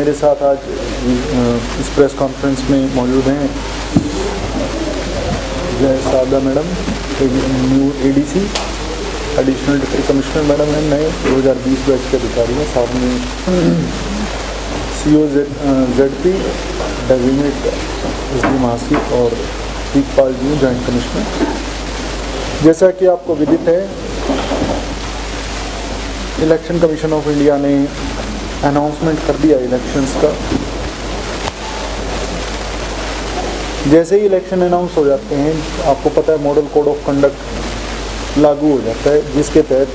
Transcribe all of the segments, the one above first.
मेरे साथ आज इस प्रेस कॉन्फ्रेंस में मौजूद हैं जय सादा madam, new ADC, additional deputy commissioner madam हैं, नए 2020 बैच के अधिकारी हैं। साथ में सीओ जेडपी डेजिग्नेट एसडी महासी और दीपपाल जी जॉइंट कमिश्नर। जैसा कि आपको विदित है, इलेक्शन कमीशन ऑफ इंडिया ने अनाउंसमेंट कर दिया इलेक्शंस का। जैसे ही इलेक्शन अनाउंस हो जाते हैं, आपको पता है मॉडल कोड ऑफ कंडक्ट लागू हो जाता है, जिसके तहत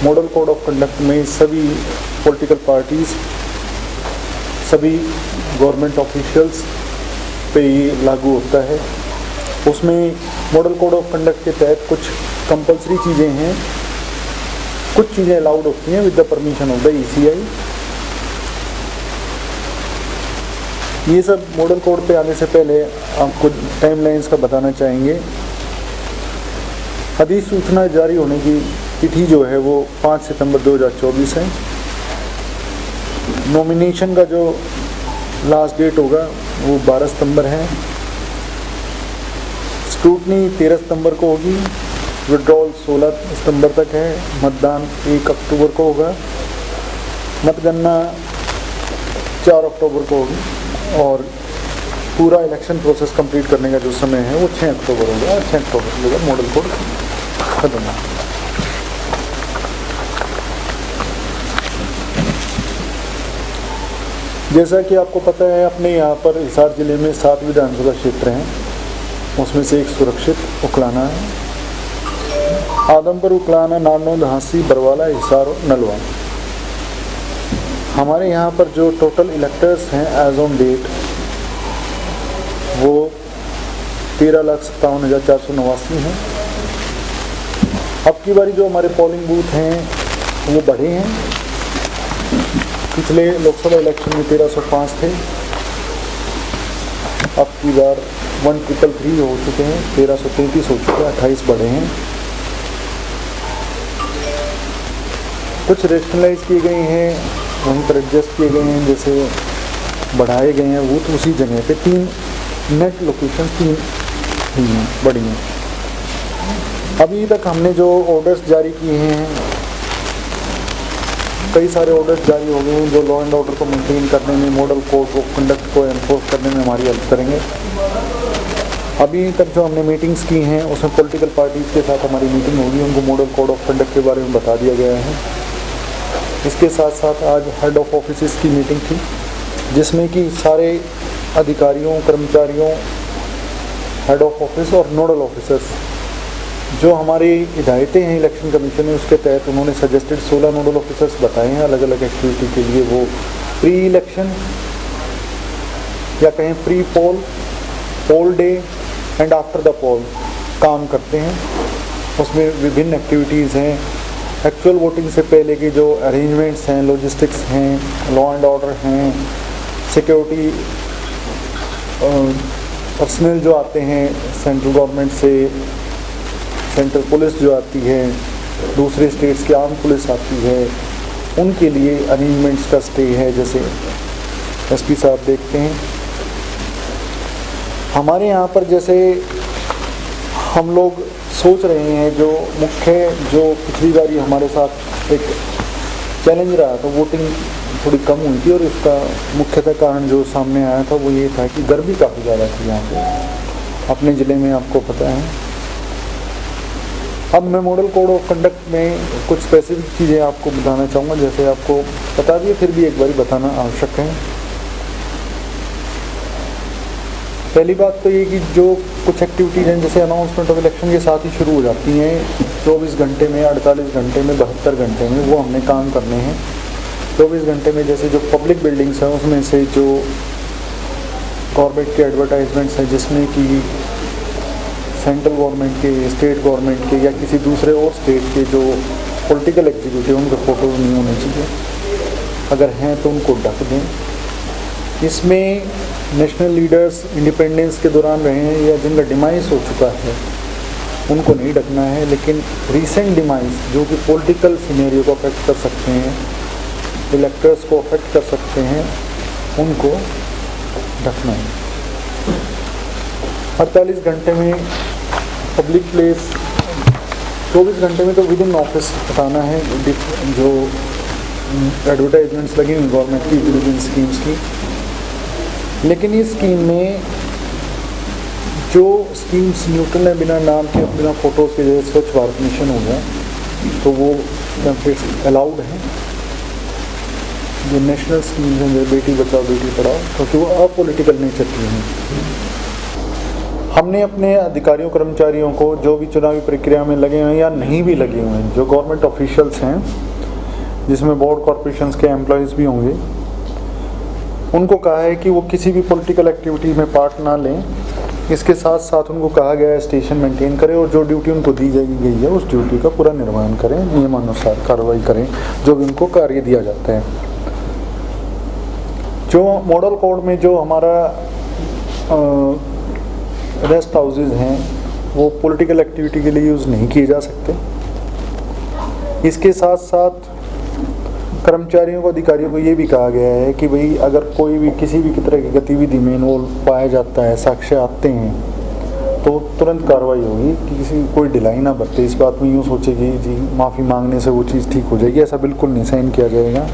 मॉडल कोड ऑफ कंडक्ट में सभी पॉलिटिकल पार्टीज़, सभी गवर्नमेंट ऑफिशियल्स पे ये लागू होता है। उसमें मॉडल कोड ऑफ कंडक्ट के तहत कुछ कंपलसरी चीज़ें हैं, कुछ चीज़ें अलाउड होती हैं with the permission of the ECI। ये सब मॉडल कोड पे आने से पहले आपको टाइमलाइंस का बताना चाहेंगे। अधिसूचना जारी होने की तिथि जो है वो 5 सितंबर 2024 है। नॉमिनेशन का जो लास्ट डेट होगा वो 12 सितंबर है। स्क्रूटनी 13 सितंबर को होगी। विड्रॉल 16 सितंबर तक है। मतदान 1 अक्टूबर को होगा। मतगणना 4 अक्टूबर को होगी और पूरा इलेक्शन प्रोसेस कंप्लीट करने का जो समय है वो 6 अक्टूबर होगा। 6 अक्टूबर होगा मॉडल कोड खत्म। जैसा कि आपको पता है, अपने यहाँ पर हिसार जिले में 7 विधानसभा क्षेत्र हैं, उसमें से एक सुरक्षित उकलाना है। आदमपुर, उकलाना, नारनौंद, हांसी, बरवाला, हिसार और नलवा। हमारे यहाँ पर जो टोटल इलेक्टर्स हैं एज ऑन डेट वो 13,57,489 हैं। अब की बारी जो हमारे पोलिंग बूथ हैं वो बढ़े हैं। पिछले लोकसभा इलेक्शन में 1305 थे, अब की बार 1333 हो चुके हैं, 1333 हो चुके हैं, 28 बढ़े हैं। कुछ रेशनलाइज किए गए हैं, वहीं पर एडजस्ट किए गए हैं, जैसे बढ़ाए गए हैं बूथ उसी जगह पे। 3 नेट लोकेशन 3 हुई हैं, बड़ी हैं। अभी तक हमने जो ऑर्डर्स जारी किए हैं, कई सारे ऑर्डर्स जारी हो गए हैं जो लॉ एंड ऑर्डर को मेंटेन करने में, मॉडल कोड ऑफ कंडक्ट को एनफोर्स करने में हमारी हेल्प करेंगे। अभी तक जो हमने मीटिंग्स की हैं उसमें पॉलिटिकल पार्टीज़ के साथ हमारी मीटिंग होगी, उनको मॉडल कोड ऑफ कंडक्ट के बारे में बता दिया गया है। इसके साथ साथ आज हेड ऑफ ऑफिस की मीटिंग थी, जिसमें कि सारे अधिकारियों, कर्मचारियों, हेड ऑफ ऑफिस और नोडल ऑफिसर्स, जो हमारी हिदायतें हैं इलेक्शन कमीशन ने, उसके तहत उन्होंने सजेस्टेड 16 नोडल ऑफिसर्स बताए हैं अलग अलग एक्टिविटी के लिए। वो प्री इलेक्शन या कहें pre poll, poll day and after the poll काम करते हैं। उसमें विभिन्न एक्टिविटीज़ हैं। एक्चुअल वोटिंग से पहले की जो अरेंजमेंट्स हैं, लॉजिस्टिक्स हैं, लॉ एंड ऑर्डर हैं, सिक्योरिटी पर्सनल जो आते हैं सेंट्रल गवर्नमेंट से, सेंट्रल पुलिस जो आती है, दूसरे स्टेट्स की आर्म पुलिस आती है, उनके लिए अरेंजमेंट्स का स्टे है। जैसे SP साहब देखते हैं हमारे यहाँ पर, जैसे हम लोग सोच रहे हैं, जो पिछली बारी हमारे साथ एक चैलेंज रहा था, वोटिंग थोड़ी कम हुई थी और इसका मुख्यतः कारण जो सामने आया था वो ये था कि गर्मी काफ़ी ज़्यादा थी यहाँ पे अपने ज़िले में, आपको पता है। अब मैं मॉडल कोड ऑफ कंडक्ट में कुछ स्पेसिफिक चीज़ें आपको बताना चाहूँगा, जैसे आपको बता दिए फिर भी एक बार बताना आवश्यक है। पहली बात तो ये कि जो कुछ एक्टिविटीज़ हैं, जैसे अनाउंसमेंट ऑफ इलेक्शन के साथ ही शुरू हो जाती हैं 24 घंटे में, 48 घंटे में, 72 घंटे में, वो हमने काम करने हैं। 24 घंटे में जैसे जो पब्लिक बिल्डिंग्स हैं उसमें से जो गवर्नमेंट के एडवर्टाइजमेंट्स हैं, जिसमें कि सेंट्रल गवर्नमेंट के, स्टेट गवर्नमेंट के या किसी दूसरे और स्टेट के जो पॉलिटिकल एग्जीक्यूटिव, उनके फ़ोटोज़ नहीं होने चाहिए, अगर हैं तो उनको ढक दें। इसमें नेशनल लीडर्स इंडिपेंडेंस के दौरान रहे हैं या जिनका डिमाइस हो चुका है उनको नहीं ढकना है, लेकिन रीसेंट डिमाइस जो कि पॉलिटिकल सिनेरियो को अफेक्ट कर सकते हैं, इलेक्टर्स को अफेक्ट कर सकते हैं, उनको ढकना है। 48 घंटे में पब्लिक प्लेस, 24 घंटे में तो विद इन ऑफिस बताना है जो एडवर्टाइजमेंट्स लगी हुई गवर्नमेंट की विद स्कीम्स की। लेकिन इस स्कीम में जो स्कीम्स न्यूट्रल है, बिना नाम के, बिना फोटोज़ के, जैसे स्वच्छ भारत मिशन हो गया, तो वो बेनिफिट्स अलाउड हैं। जो नेशनल स्कीम्स हैं जैसे बेटी बचाओ बेटी पढ़ाओ, क्योंकि वो अपॉलिटिकल नेचर की हैं। हमने अपने अधिकारियों कर्मचारियों को जो भी चुनावी प्रक्रिया में लगे हुए हैं या नहीं भी लगे हुए हैं, जो गवर्नमेंट ऑफिशियल्स हैं जिसमें बोर्ड कॉरपोरेशंस के एम्प्लॉयज़ भी होंगे, उनको कहा है कि वो किसी भी पॉलिटिकल एक्टिविटी में पार्ट ना लें। इसके साथ साथ उनको कहा गया है स्टेशन मेंटेन करें और जो ड्यूटी उनको दी गई है उस ड्यूटी का पूरा निर्वहन करें, नियमानुसार कार्रवाई करें जो भी उनको कार्य दिया जाता है। जो मॉडल कोड में जो हमारा रेस्ट हाउसेज हैं वो पॉलिटिकल एक्टिविटी के लिए यूज़ नहीं किए जा सकते। इसके साथ साथ कर्मचारियों को, अधिकारियों को ये भी कहा गया है कि भाई अगर कोई भी किसी भी तरह की गतिविधि में इन्वॉल्व पाया जाता है, साक्ष्य आते हैं, तो तुरंत कार्रवाई होगी कि किसी कोई ढिलाई ना बरते। इस बात में यूँ सोचे कि जी माफ़ी मांगने से वो चीज़ ठीक हो जाएगी, ऐसा बिल्कुल नहीं साइन किया जाएगा।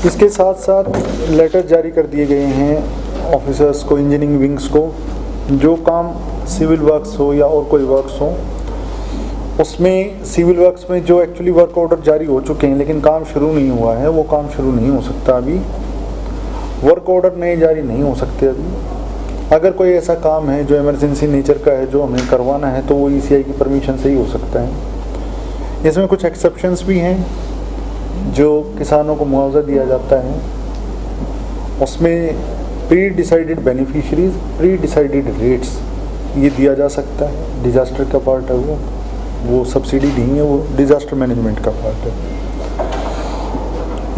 इसके साथ साथ लेटर जारी कर दिए गए हैं ऑफिसर्स को, इंजीनियरिंग विंग्स को, जो काम सिविल वर्क्स हो या और कोई वर्क्स हो, उसमें सिविल वर्क्स में जो एक्चुअली वर्क ऑर्डर जारी हो चुके हैं लेकिन काम शुरू नहीं हुआ है, वो काम शुरू नहीं हो सकता अभी। वर्क ऑर्डर नए जारी नहीं हो सकते अभी। अगर कोई ऐसा काम है जो इमरजेंसी नेचर का है, जो हमें करवाना है, तो वो ECI की परमिशन से ही हो सकता है। इसमें कुछ एक्सेप्शंस भी हैं। जो किसानों को मुआवजा दिया जाता है उसमें pre decided beneficiaries, pre decided rates ये दिया जा सकता है। डिजास्टर का पार्ट है वो सब्सिडी नहीं है, वो डिजास्टर मैनेजमेंट का पार्ट है।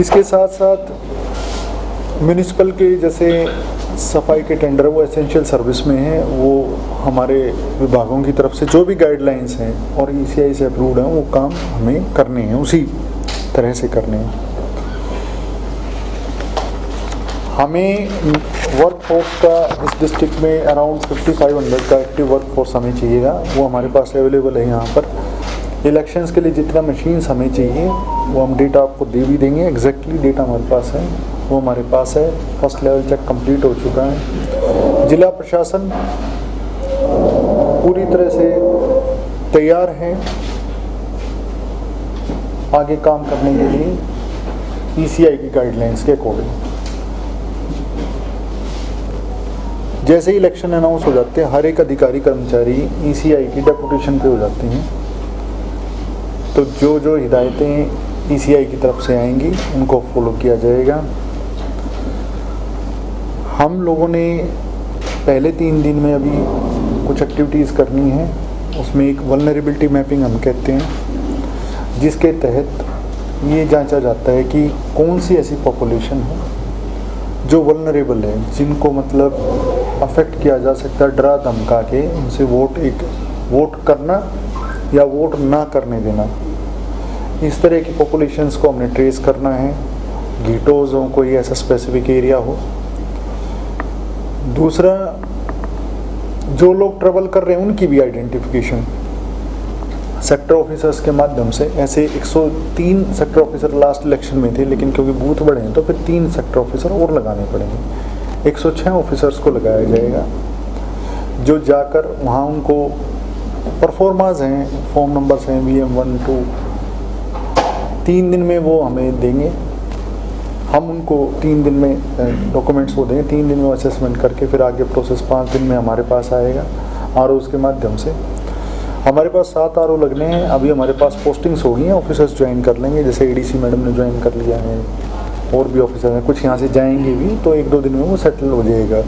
इसके साथ साथ म्यूनिसिपल के जैसे सफाई के टेंडर वो एसेंशियल सर्विस में है, वो हमारे विभागों की तरफ से जो भी गाइडलाइंस हैं और ECI से अप्रूव्ड हैं वो काम हमें करने हैं, उसी तरह से करने हैं। हमें वर्क फोर्स का इस डिस्ट्रिक्ट में अराउंड 5500 का एक्टिव वर्क फोर्स हमें चाहिएगा, वो हमारे पास अवेलेबल है यहाँ पर। इलेक्शंस के लिए जितना मशीन्स हमें चाहिए वो हम डेटा आपको दे भी देंगे। एग्जैक्टली डेटा हमारे पास है, वो हमारे पास है। फर्स्ट लेवल चेक कंप्लीट हो चुका है। जिला प्रशासन पूरी तरह से तैयार है आगे काम करने के लिए ECI की गाइडलाइंस के अकॉर्डिंग। जैसे ही इलेक्शन अनाउंस हो जाते हैं, हर एक अधिकारी कर्मचारी ECI की डेपुटेशन पे हो जाते हैं, तो जो जो हिदायतें ECI की तरफ से आएंगी उनको फॉलो किया जाएगा। हम लोगों ने पहले 3 दिन में अभी कुछ एक्टिविटीज़ करनी है, उसमें एक वल्नरेबिलिटी मैपिंग हम कहते हैं, जिसके तहत ये जांचा जाता है कि कौन सी ऐसी पॉपुलेशन है जो वल्नरेबल है, जिनको मतलब अफेक्ट किया जा सकता है डरा धमका के उनसे वोट करना या वोट ना करने देना। इस तरह की पॉपुलेशंस को हमने ट्रेस करना है। गीटोज़ हो, कोई ऐसा स्पेसिफिक एरिया हो। दूसरा, जो लोग ट्रैवल कर रहे हैं उनकी भी आइडेंटिफिकेशन सेक्टर ऑफिसर्स के माध्यम से। ऐसे 103 सेक्टर ऑफिसर लास्ट इलेक्शन में थे, लेकिन क्योंकि बूथ बड़े हैं तो फिर 3 सेक्टर ऑफिसर और लगाने पड़ेंगे। 106 ऑफिसर्स को लगाया जाएगा, जो जाकर वहाँ उनको परफॉर्माज हैं, फॉर्म नंबर्स हैं, VM 1 2, 3 दिन में वो हमें देंगे। हम उनको 3 दिन में डॉक्यूमेंट्स वो देंगे, 3 दिन में असेसमेंट करके फिर आगे प्रोसेस 5 दिन में हमारे पास आएगा ROs के माध्यम से। हमारे पास 7 RO लगने हैं। अभी हमारे पास पोस्टिंग्स हो गई हैं, ऑफिसर्स ज्वाइन कर लेंगे, जैसे ADC मैडम ने ज्वाइन कर लिया है, और भी ऑफिसर हैं, कुछ यहाँ से जाएंगे भी, तो 1-2 दिन में वो सेटल हो जाएगा।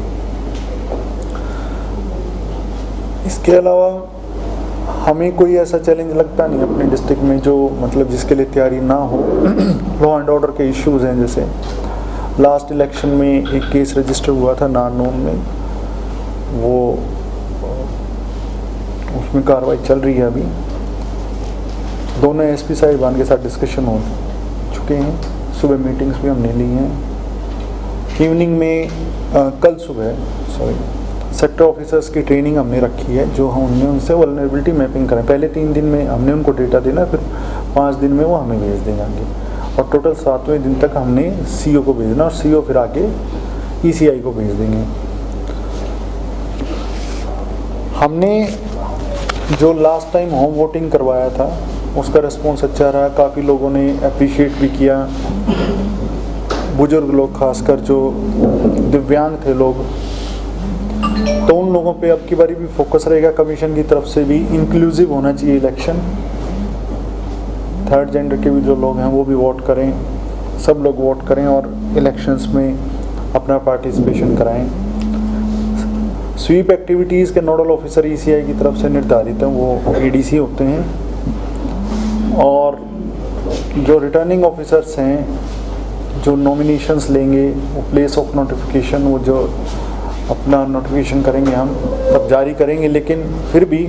इसके अलावा हमें कोई ऐसा चैलेंज लगता नहीं अपने डिस्ट्रिक्ट में जो मतलब जिसके लिए तैयारी ना हो। लॉ एंड ऑर्डर के इश्यूज़ हैं, जैसे लास्ट इलेक्शन में एक केस रजिस्टर हुआ था नारनौल में, वो उसमें कार्रवाई चल रही है। अभी दोनों SP साहिबान के साथ डिस्कशन चुके हैं, सुबह मीटिंग्स भी हमने ली हैं। इवनिंग में कल सुबह सेक्टर ऑफिसर्स की ट्रेनिंग हमने रखी है, जो हमने उनसे वल्नरेबिलिटी मैपिंग करें। पहले 3 दिन में हमने उनको डेटा देना, फिर 5 दिन में वो हमें भेज देंगे आगे, और टोटल 7वें दिन तक हमने CO को भेजना, और CO फिर आगे ECI को भेज देंगे। हमने जो लास्ट टाइम होम वोटिंग करवाया था उसका रिस्पॉन्स अच्छा रहा, काफ़ी लोगों ने अप्रिशिएट भी किया। बुजुर्ग लोग, खासकर जो दिव्यांग थे लोग, तो उन लोगों पे अब की बारी भी फोकस रहेगा कमीशन की तरफ से भी। इंक्लूसिव होना चाहिए इलेक्शन, थर्ड जेंडर के भी जो लोग हैं वो भी वोट करें, सब लोग वोट करें और इलेक्शंस में अपना पार्टिसिपेशन कराएं। स्वीप एक्टिविटीज़ के नोडल ऑफिसर ECI की तरफ से निर्धारित हैं, वो ADC होते हैं, और जो रिटर्निंग ऑफिसर्स हैं जो नॉमिनेशंस लेंगे वो प्लेस ऑफ नोटिफिकेशन, वो जो अपना नोटिफिकेशन करेंगे हम तब जारी करेंगे। लेकिन फिर भी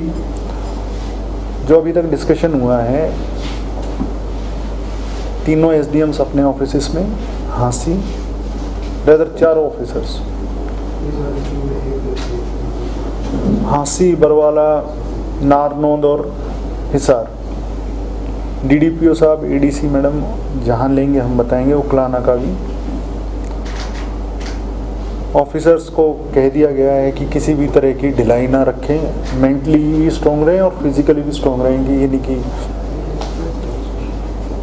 जो अभी तक डिस्कशन हुआ है, तीनों SDMs अपने ऑफिस में, हाँसी रेदर 4 ऑफिसर्स, हाँसी, बरवाला, नारनौंद और हिसार, DDPO साहब, ADC मैडम जहाँ लेंगे हम बताएंगे, उकलाना का भी। ऑफिसर्स को कह दिया गया है कि किसी भी तरह की ढिलाई ना रखें, मेंटली भी स्ट्रॉन्ग रहें और फिजिकली भी स्ट्रॉन्ग रहेंगे। ये नहीं कि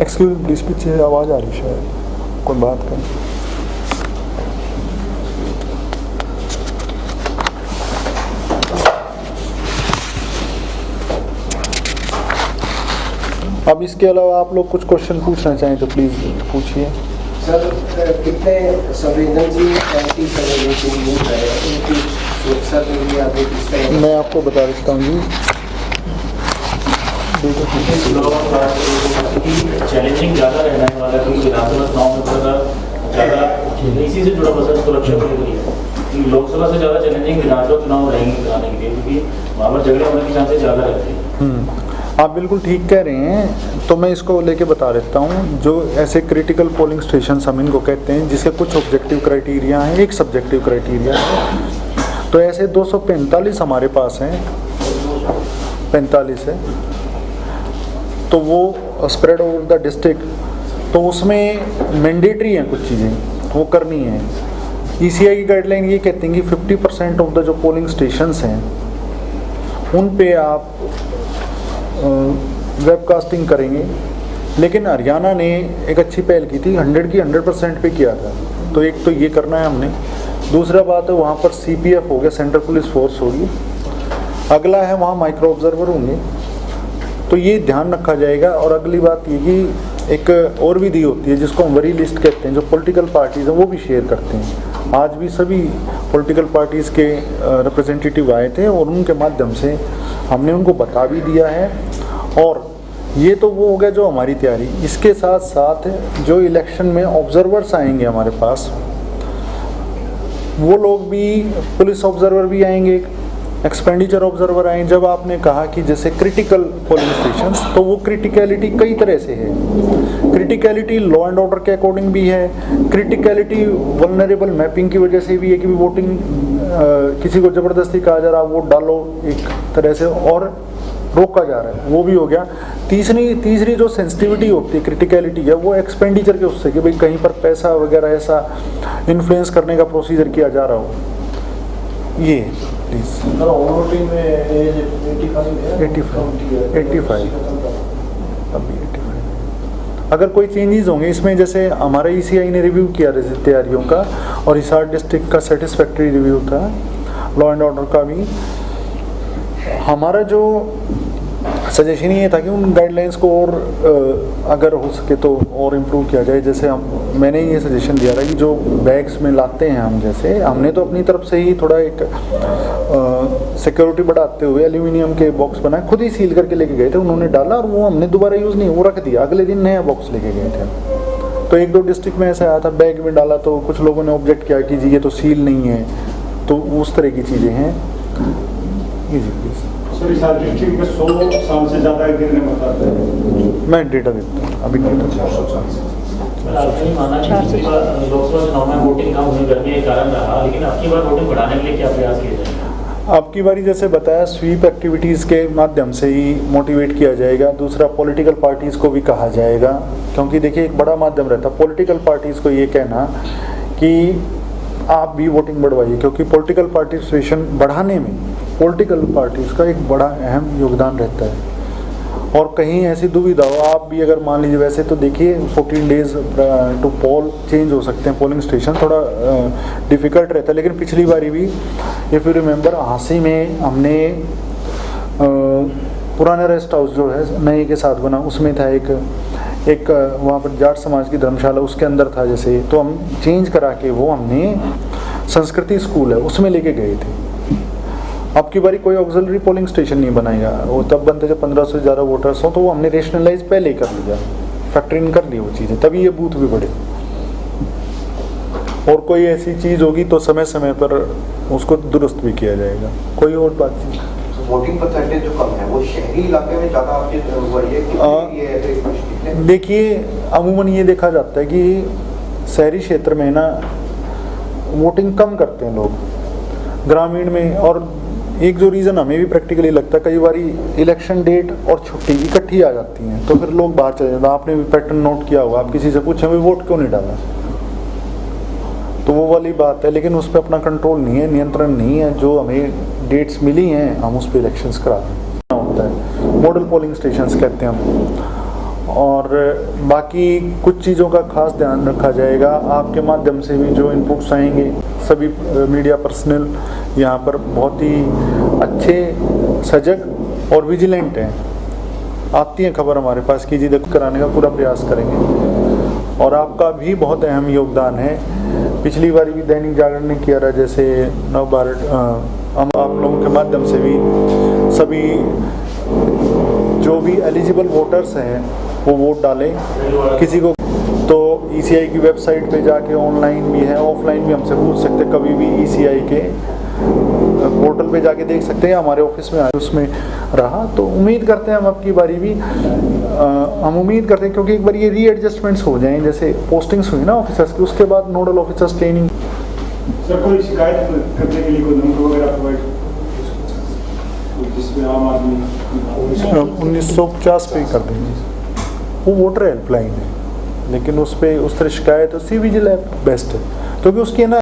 एक्सक्यूज प्लीज, पीछे आवाज़ आ रही शायद, कोई बात करें। अब इसके अलावा आप लोग कुछ क्वेश्चन पूछना चाहें तो प्लीज़ पूछिए। सर, कितने संवेदनशील एंटी सर्वेलेंस यूज है, उनकी सुरक्षा के लिए आप एक मैं आपको बता देता हूँ जी। चैलेंजिंग ज़्यादा रहने वाला, क्योंकि विधानसभा चुनाव में थोड़ा ज़्यादा इसी से जुड़ा मसला सुरक्षा के लिए है। लोकसभा से ज़्यादा चैलेंजिंग विधानसभा चुनाव रहेंगे कराने के लिए, क्योंकि वहाँ पर झगड़े होने की चांसेस ज़्यादा रहते हैं। आप बिल्कुल ठीक कह रहे हैं, तो मैं इसको लेके बता देता हूँ। जो ऐसे क्रिटिकल पोलिंग स्टेशन हम इनको कहते हैं, जिसके कुछ ऑब्जेक्टिव क्राइटेरिया हैं, एक सब्जेक्टिव क्राइटेरिया है। तो ऐसे 245 हमारे पास हैं, 45 है, तो वो स्प्रेड ओवर द डिस्ट्रिक्ट, तो उसमें मैंडेटरी हैं कुछ चीज़ें वो करनी है। ECI की गाइडलाइन ये कहते हैं कि 50% ऑफ द जो पोलिंग स्टेशंस हैं उन पे आप वेबकास्टिंग करेंगे। लेकिन हरियाणा ने एक अच्छी पहल की थी, 100 की 100% पे किया था। तो एक तो ये करना है हमने। दूसरा बात है वहाँ पर CPF हो गया, सेंट्रल पुलिस फोर्स होगी। अगला है वहाँ माइक्रो ऑब्जर्वर होंगे, तो ये ध्यान रखा जाएगा। और अगली बात ये कि एक और विधि होती है जिसको हम वरी लिस्ट कहते हैं, जो पॉलिटिकल पार्टीज़ हैं वो भी शेयर करते हैं। आज भी सभी पॉलिटिकल पार्टीज़ के रिप्रेजेंटेटिव आए थे और उनके माध्यम से हमने उनको बता भी दिया है। और ये तो वो हो गया जो हमारी तैयारी। इसके साथ साथ जो इलेक्शन में ऑब्जर्वर्स आएंगे हमारे पास, वो लोग भी, पुलिस ऑब्जर्वर भी आएंगे, एक्सपेंडिचर ऑब्जर्वर आए। जब आपने कहा कि जैसे क्रिटिकल पोलिंग स्टेशंस, तो वो क्रिटिकलिटी कई तरह से है। क्रिटिकलिटी लॉ एंड ऑर्डर के अकॉर्डिंग भी है, क्रिटिकलिटी वल्नरेबल मैपिंग की वजह से भी है कि वोटिंग किसी को ज़बरदस्ती कहा जा रहा है वोट डालो एक तरह से, और रोका जा रहा है, वो भी हो गया। तीसरी जो सेंसिटिविटी होती है, क्रिटिकलिटी है, वो एक्सपेंडिचर के उससे कि भाई कहीं पर पैसा वगैरह ऐसा इन्फ्लुएंस करने का प्रोसीजर किया जा रहा हो। ये प्लीज़ 85 अभी 85। अगर कोई चेंजेस होंगे इसमें, जैसे हमारा ECI ने रिव्यू किया तैयारियों का, और हिसार डिस्ट्रिक्ट का सेटिस्फैक्ट्री रिव्यू था, लॉ एंड ऑर्डर का भी। हमारा जो सजेशन ये था कि उन गाइडलाइंस को और अगर हो सके तो और इम्प्रूव किया जाए। जैसे मैंने ये सजेशन दिया था कि जो बैग्स में लाते हैं हम, जैसे हमने तो अपनी तरफ से ही थोड़ा एक सिक्योरिटी बढ़ाते हुए एल्यूमिनियम के बॉक्स बनाए, खुद ही सील करके लेके गए थे। उन्होंने डाला और वो हमने दोबारा यूज़ नहीं, वो रख दिया, अगले दिन नया बॉक्स लेके गए थे। तो 1-2 डिस्ट्रिक्ट में ऐसा आया था, बैग में डाला तो कुछ लोगों ने ऑब्जेक्ट किया कि जी ये तो सील नहीं है। तो उस तरह की चीज़ें हैं। जी प्लीज़। सर, इस डिस्ट्रिक्ट में 100 साल से ज़्यादा गिरने बताते हैं। मैं डेटा देता हूँ अभी। आपने ये माना कि पिछली बार लोकसभा चुनाव में वोटिंग कम होने गर्मी के कारण रहा, लेकिन अब की बार वोटिंग बढ़ाने के लिए क्या प्रयास किए जाएंगे? अब की बारी जैसे बताया स्वीप एक्टिविटीज़ के माध्यम से ही मोटिवेट किया जाएगा। दूसरा पॉलिटिकल पार्टीज़ को भी कहा जाएगा, क्योंकि देखिए एक बड़ा माध्यम रहता है पॉलिटिकल पार्टीज़ को ये कहना कि आप भी वोटिंग बढ़वाइए, क्योंकि पॉलिटिकल पार्टिसिपेशन बढ़ाने में पॉलिटिकल पार्टीज़ का एक बड़ा अहम योगदान रहता है। और कहीं ऐसी दुविधा हो, आप भी अगर मान लीजिए, वैसे तो देखिए 14 डेज टू पोल चेंज हो सकते हैं, पोलिंग स्टेशन थोड़ा डिफ़िकल्ट रहता है, लेकिन पिछली बारी भी इफ़ यू रिमेंबर हांसी में हमने पुराना रेस्ट हाउस जो है नए के साथ बना, उसमें था एक वहाँ पर जाट समाज की धर्मशाला उसके अंदर था जैसे, तो हम चेंज करा के वो हमने संस्कृति स्कूल है उसमें लेके गए थे। अब की बारी कोई ऑक्सिलरी पोलिंग स्टेशन नहीं बनाएगा, वो तब बनते जब 1500 से ज़्यादा वोटर्स हों, तो वो हमने रेशनलाइज पहले ही कर लिया, फैक्टर इन कर ली वो चीज़ें, तभी ये बूथ भी बढ़े। और कोई ऐसी चीज़ होगी तो समय समय पर उसको दुरुस्त भी किया जाएगा। कोई और बात नहीं। वोटिंग परसेंटेज जो कम है वो शहरी इलाके में ज़्यादा आपके हुआ है? देखिए अमूमन ये देखा जाता है कि शहरी क्षेत्र में ना वोटिंग कम करते हैं लोग, ग्रामीण में। और एक जो रीज़न हमें भी प्रैक्टिकली लगता है, कई बारी इलेक्शन डेट और छुट्टी इकट्ठी आ जाती हैं, तो फिर लोग बाहर चले जाते हैं। आपने भी पैटर्न नोट किया होगा, आप किसी से पूछें भाई वोट क्यों नहीं डाला, तो वो वाली बात है। लेकिन उस पर अपना कंट्रोल नहीं है, नियंत्रण नहीं है। जो हमें डेट्स मिली हैं हम उस पर इलेक्शंस कराते होता है, मॉडल पोलिंग स्टेशंस कहते हैं हम। और बाकी कुछ चीज़ों का खास ध्यान रखा जाएगा। आपके माध्यम से भी जो इनपुट्स आएंगे, सभी मीडिया पर्सनल यहाँ पर बहुत ही अच्छे, सजग और विजिलेंट हैं। आती है खबर हमारे पास कि जी देखो, कराने का पूरा प्रयास करेंगे। और आपका भी बहुत अहम योगदान है। पिछली बार भी दैनिक जागरण ने किया रहा, जैसे नव भारत, हम आप लोगों के माध्यम से भी सभी जो भी एलिजिबल वोटर्स हैं वो वोट डालें। किसी को तो ईसीआई की वेबसाइट पे जाके ऑनलाइन भी है, ऑफलाइन भी हमसे पूछ सकते हैं, कभी भी ईसीआई के पोर्टल पे जाके देख सकते हैं। हमारे ऑफिस में आए उसमें रहा, तो उम्मीद करते हैं हम अब की बारी भी हम उम्मीद करते हैं, क्योंकि एक बार ये रीएडजस्टमेंट्स हो जाएं, जैसे पोस्टिंग्स हुई ना ऑफिसर्स की, उसके बाद नोडल ऑफिसर्स ट्रेनिंग। सर कोई शिकायत करने के लिए कोई नंबर वगैरह प्रोवाइड जिसमें आम आदमी 1950 पे कर देंगे, वो वोटर हेल्पलाइन है, लेकिन उस पर उस तरह शिकायत सी विजिल ऐप बेस्ट है, क्योंकि उसकी है ना